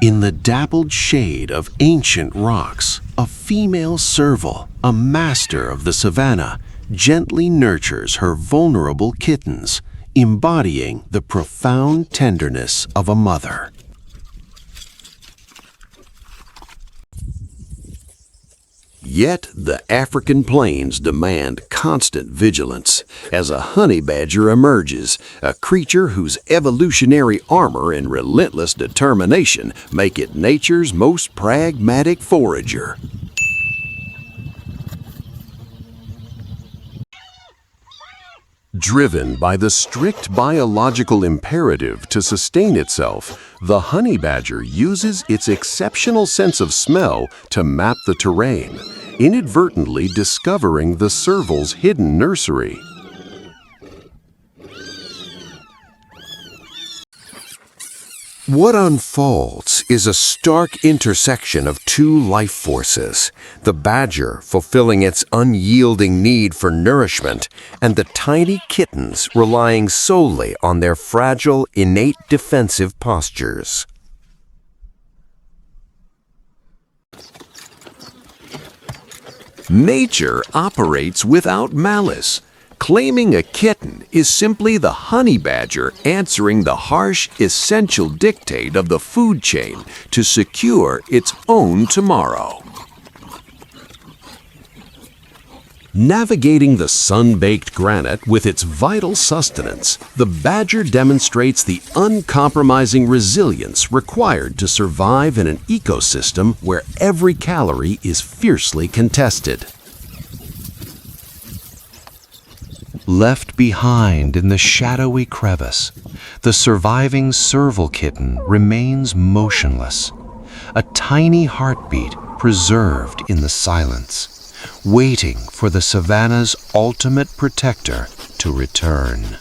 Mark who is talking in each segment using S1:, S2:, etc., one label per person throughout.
S1: In the dappled shade of ancient rocks, a female serval, a master of the savannah, gently nurtures her vulnerable kittens, embodying the profound tenderness of a mother. Yet the African plains demand constant vigilance as a honey badger emerges, a creature whose evolutionary armor and relentless determination make it nature's most pragmatic forager. Driven by the strict biological imperative to sustain itself, the honey badger uses its exceptional sense of smell to map the terrain, inadvertently discovering the serval's hidden nursery. What unfolds is a stark intersection of two life forces, the badger fulfilling its unyielding need for nourishment, and the tiny kittens relying solely on their fragile, innate defensive postures. Nature operates without malice. Claiming a kitten is simply the honey badger answering the harsh, essential dictate of the food chain to secure its own tomorrow. Navigating the sun-baked granite with its vital sustenance, the badger demonstrates the uncompromising resilience required to survive in an ecosystem where every calorie is fiercely contested. Left behind in the shadowy crevice, the surviving serval kitten remains motionless, a tiny heartbeat preserved in the silence, waiting for the savannah's ultimate protector to return.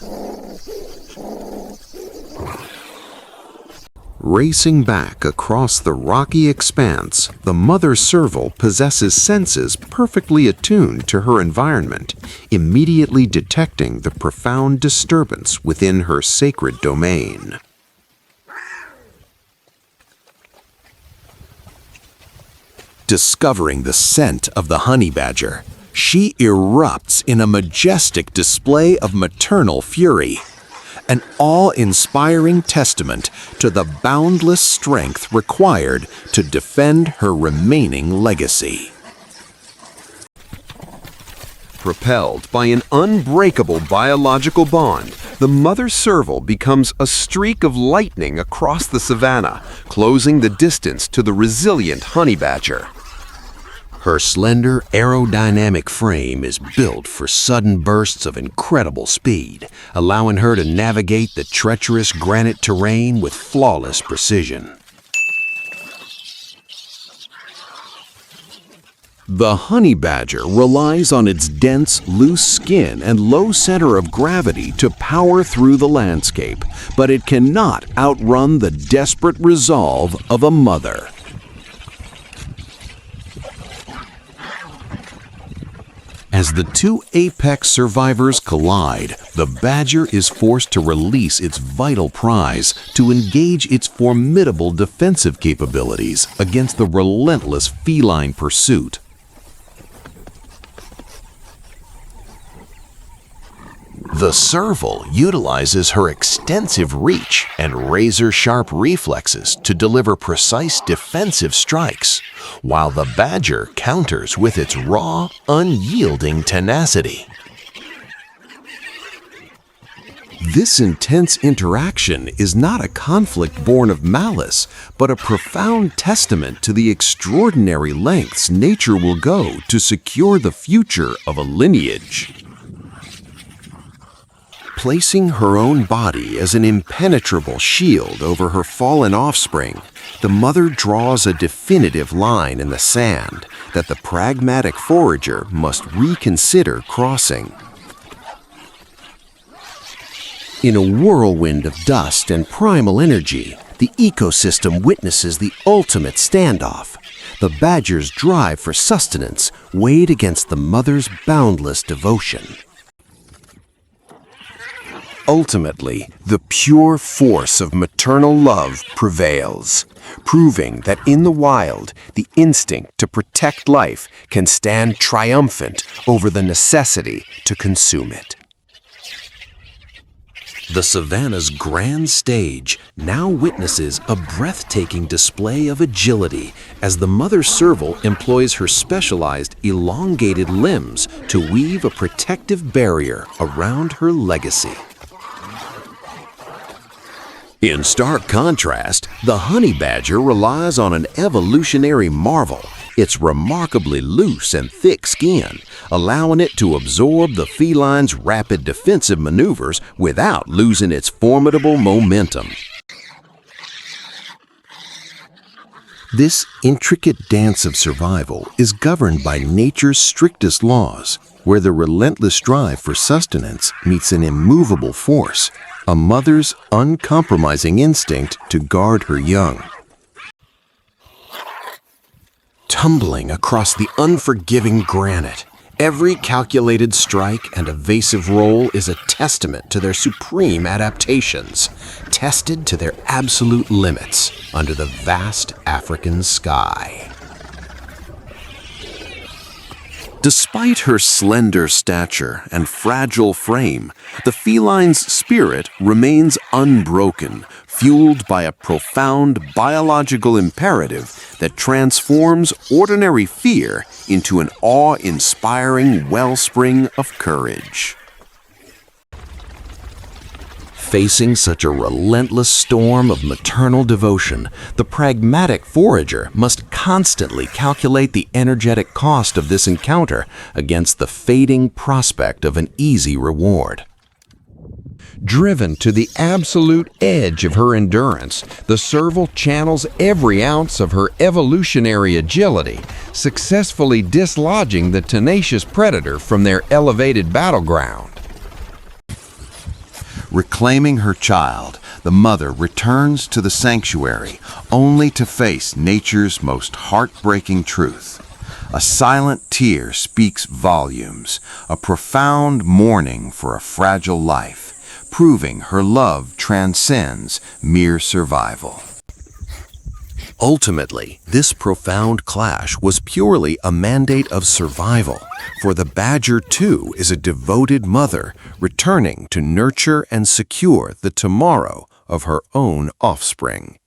S1: Racing back across the rocky expanse, the mother serval possesses senses perfectly attuned to her environment, immediately detecting the profound disturbance within her sacred domain. Discovering the scent of the honey badger, she erupts in a majestic display of maternal fury, an awe-inspiring testament to the boundless strength required to defend her remaining legacy. Propelled by an unbreakable biological bond, the mother serval becomes a streak of lightning across the savannah, closing the distance to the resilient honey badger. Her slender, aerodynamic frame is built for sudden bursts of incredible speed, allowing her to navigate the treacherous granite terrain with flawless precision. The honey badger relies on its dense, loose skin and low center of gravity to power through the landscape, but it cannot outrun the desperate resolve of a mother. As the two apex survivors collide, the badger is forced to release its vital prize to engage its formidable defensive capabilities against the relentless feline pursuit. The serval utilizes her extensive reach and razor-sharp reflexes to deliver precise defensive strikes, while the badger counters with its raw, unyielding tenacity. This intense interaction is not a conflict born of malice, but a profound testament to the extraordinary lengths nature will go to secure the future of a lineage. Placing her own body as an impenetrable shield over her fallen offspring, the mother draws a definitive line in the sand that the pragmatic forager must reconsider crossing. In a whirlwind of dust and primal energy, the ecosystem witnesses the ultimate standoff. The badger's drive for sustenance weighed against the mother's boundless devotion.
S2: Ultimately, the pure force of maternal love prevails, proving that in the wild, the instinct to protect life can stand triumphant over the necessity to consume it.
S3: The savannah's grand stage now witnesses a breathtaking display of agility as the Mother Serval employs her specialized elongated limbs to weave a protective barrier around her legacy. In stark contrast, the honey badger relies on an evolutionary marvel, its remarkably loose and thick skin, allowing it to absorb the feline's rapid defensive maneuvers without losing its formidable momentum. This intricate dance of survival is governed by nature's strictest laws, where the relentless drive for sustenance meets an immovable force, a mother's uncompromising instinct to guard her young. Tumbling across the unforgiving granite, every calculated strike and evasive roll is a testament to their supreme adaptations, tested to their absolute limits under the vast African sky. Despite her slender stature and fragile frame, the feline's spirit remains unbroken, fueled by a profound biological imperative that transforms ordinary fear into an awe-inspiring wellspring of courage. Facing such a relentless storm of maternal devotion, the pragmatic forager must constantly calculate the energetic cost of this encounter against the fading prospect of an easy reward. Driven to the absolute edge of her endurance, the serval channels every ounce of her evolutionary agility, successfully dislodging the tenacious predator from their elevated battleground. Reclaiming her child, the mother returns to the sanctuary only to face nature's most heartbreaking truth. A silent tear speaks volumes, a profound mourning for a fragile life, proving her love transcends mere survival. Ultimately, this profound clash was purely a mandate of survival, for the badger too is a devoted mother returning to nurture and secure the tomorrow of her own offspring.